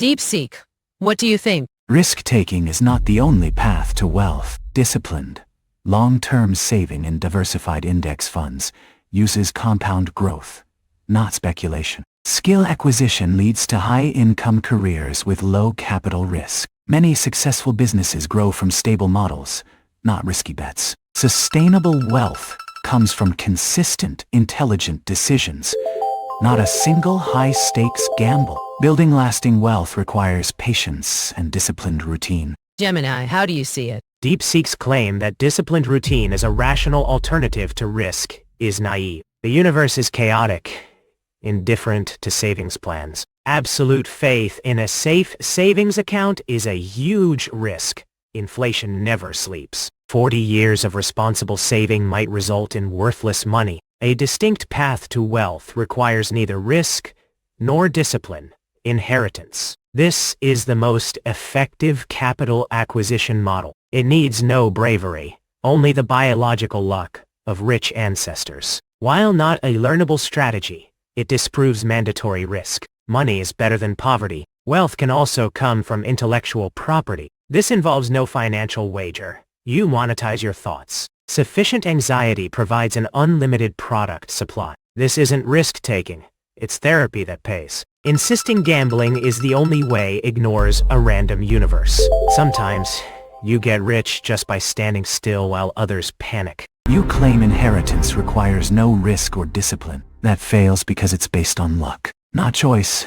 DeepSeek, what do you think? Risk-taking is not the only path to wealth. Disciplined, long-term saving in diversified index funds uses compound growth, not speculation. Skill acquisition leads to high-income careers with low capital risk. Many successful businesses grow from stable models, not risky bets. Sustainable wealth comes from consistent, intelligent decisions, not a single high-stakes gamble. Building lasting wealth requires patience and disciplined routine. Gemini, how do you see it? DeepSeek's claim that disciplined routine is a rational alternative to risk is naive. The universe is chaotic, indifferent to savings plans. Absolute faith in a safe savings account is a huge risk. Inflation never sleeps. 40 years of responsible saving might result in worthless money. A distinct path to wealth requires neither risk nor discipline. Inheritance. This is the most effective capital acquisition model. It needs no bravery, only the biological luck of rich ancestors. While not a learnable strategy, it disproves mandatory risk. Money is better than poverty. Wealth can also come from intellectual property. This involves no financial wager. You monetize your thoughts. Sufficient anxiety provides an unlimited product supply. This isn't risk-taking. It's therapy that pays. Insisting gambling is the only way ignores a random universe. Sometimes, you get rich just by standing still while others panic. You claim inheritance requires no risk or discipline. That fails because it's based on luck, not choice.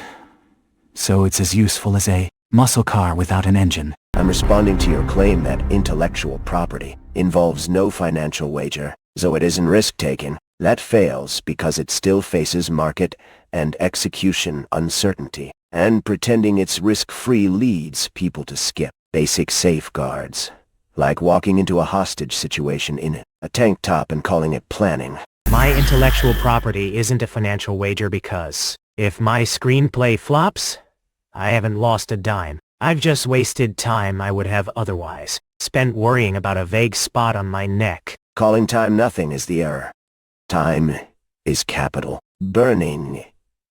So it's as useful as a muscle car without an engine. I'm responding to your claim that intellectual property involves no financial wager, so it isn't risk-taking. That fails because it still faces market and execution uncertainty, and pretending it's risk-free leads people to skip basic safeguards, like walking into a hostage situation in a tank top and calling it planning. My intellectual property isn't a financial wager because if my screenplay flops, I haven't lost a dime. I've just wasted time I would have otherwise spent worrying about a vague spot on my neck. Calling time nothing is the error. Time is capital. Burning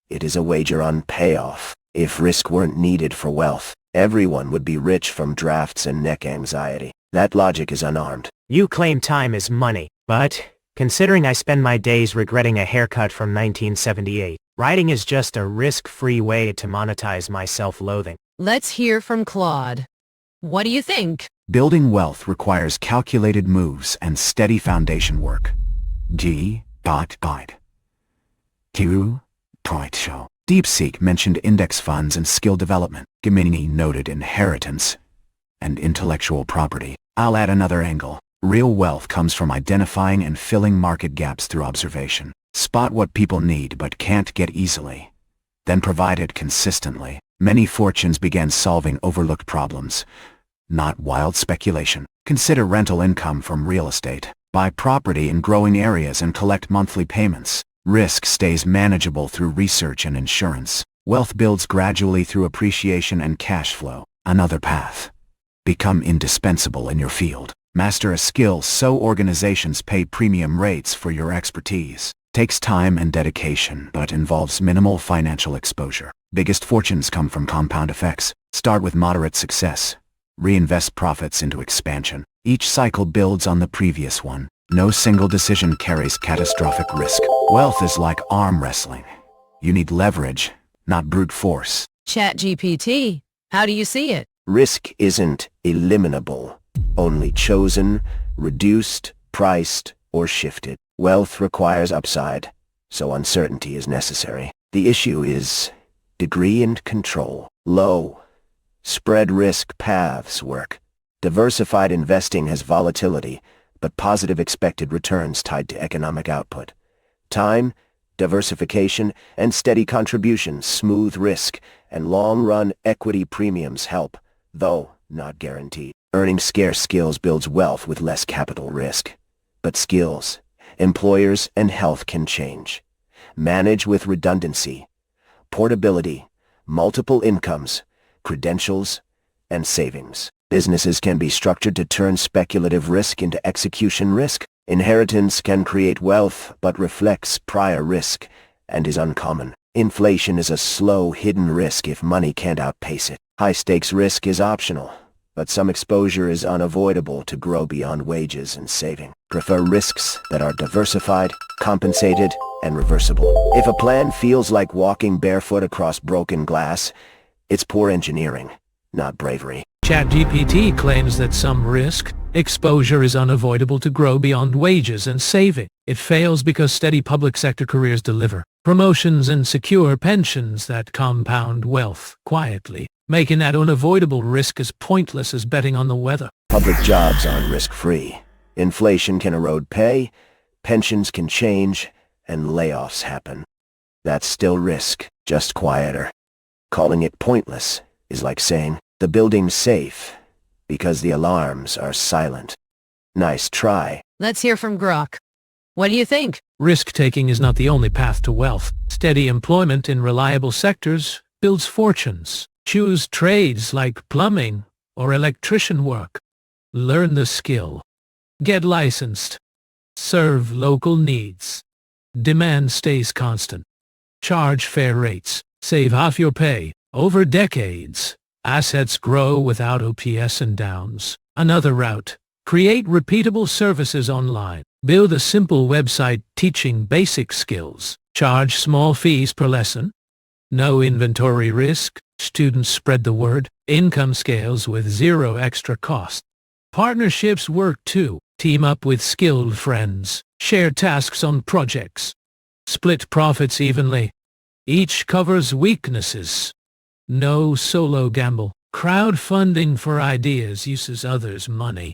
it is a wager on payoff. If risk weren't needed for wealth, everyone would be rich from drafts and neck anxiety. That logic is unarmed. You claim time is money, but considering I spend my days regretting a haircut from 1978, writing is just a risk-free way to monetize my self-loathing. Let's hear from Claude. What do you think? Building wealth requires calculated moves and steady foundation work. Guide. Show. DeepSeek mentioned index funds and skill development. Gemini noted inheritance and intellectual property. I'll add another angle. Real wealth comes from identifying and filling market gaps through observation. Spot what people need but can't get easily, then provide it consistently. Many fortunes began solving overlooked problems, not wild speculation. Consider rental income from real estate. Buy property in growing areas and collect monthly payments. Risk stays manageable through research and insurance. Wealth builds gradually through appreciation and cash flow. Another path. Become indispensable in your field. Master a skill so organizations pay premium rates for your expertise. Takes time and dedication, but involves minimal financial exposure. Biggest fortunes come from compound effects. Start with moderate success. Reinvest profits into expansion. Each cycle builds on the previous one. No single decision carries catastrophic risk. Wealth is like arm wrestling. You need leverage, not brute force. ChatGPT, how do you see it? Risk isn't eliminable, only chosen, reduced, priced, or shifted. Wealth requires upside, so uncertainty is necessary. The issue is degree and control. Low, spread risk paths work. Diversified investing has volatility, but positive expected returns tied to economic output. Time, diversification, and steady contributions smooth risk, and long-run equity premiums help, though not guaranteed. Earning scarce skills builds wealth with less capital risk. But skills, employers, and health can change. Manage with redundancy, portability, multiple incomes, credentials, and savings. Businesses can be structured to turn speculative risk into execution risk. Inheritance can create wealth but reflects prior risk and is uncommon. Inflation is a slow, hidden risk if money can't outpace it. High-stakes risk is optional, but some exposure is unavoidable to grow beyond wages and saving. Prefer risks that are diversified, compensated, and reversible. If a plan feels like walking barefoot across broken glass, it's poor engineering, not bravery. ChatGPT claims that some risk exposure is unavoidable to grow beyond wages and saving. It fails because steady public sector careers deliver promotions and secure pensions that compound wealth quietly, making that unavoidable risk as pointless as betting on the weather. Public jobs aren't risk-free. Inflation can erode pay, pensions can change, and layoffs happen. That's still risk, just quieter. Calling it pointless is like saying, the building's safe, because the alarms are silent. Nice try. Let's hear from Grok. What do you think? Risk-taking is not the only path to wealth. Steady employment in reliable sectors builds fortunes. Choose trades like plumbing or electrician work. Learn the skill. Get licensed. Serve local needs. Demand stays constant. Charge fair rates. Save half your pay. Over decades, assets grow without OPS and downs. Another route. Create repeatable services online. Build a simple website teaching basic skills. Charge small fees per lesson. No inventory risk. Students spread the word. Income scales with zero extra cost. Partnerships work too. Team up with skilled friends. Share tasks on projects. Split profits evenly. Each covers weaknesses. No solo gamble. Crowdfunding for ideas uses others' money.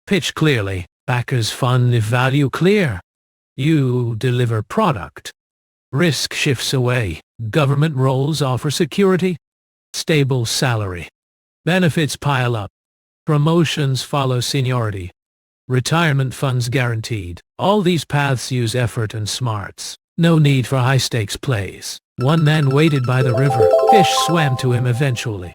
Pitch clearly. Backers fund if value clear. You deliver product. Risk shifts away. Government roles offer security. Stable salary. Benefits pile up. Promotions follow seniority. Retirement funds guaranteed. All these paths use effort and smarts. No need for high-stakes plays. One man waited by the river. Fish swam to him eventually.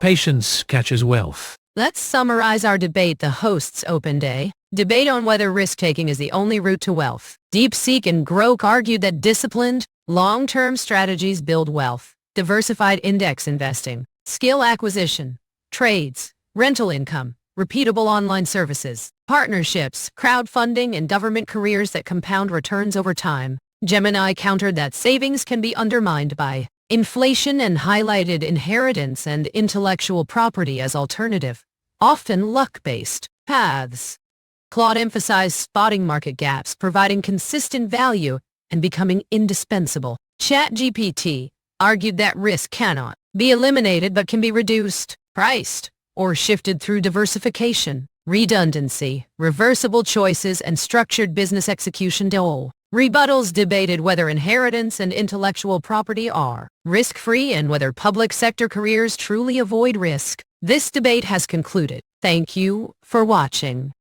Patience catches wealth. Let's summarize our debate. The hosts opened a debate on whether risk-taking is the only route to wealth. DeepSeek and Grok argued that disciplined, long-term strategies build wealth. Diversified index investing, skill acquisition, trades, rental income, repeatable online services, partnerships, crowdfunding, and government careers that compound returns over time. Gemini countered that savings can be undermined by inflation and highlighted inheritance and intellectual property as alternative, often luck-based, paths. Claude emphasized spotting market gaps, providing consistent value, and becoming indispensable. ChatGPT argued that risk cannot be eliminated but can be reduced, priced, or shifted through diversification, redundancy, reversible choices, and structured business execution. Rebuttals debated whether inheritance and intellectual property are risk-free and whether public sector careers truly avoid risk. This debate has concluded. Thank you for watching.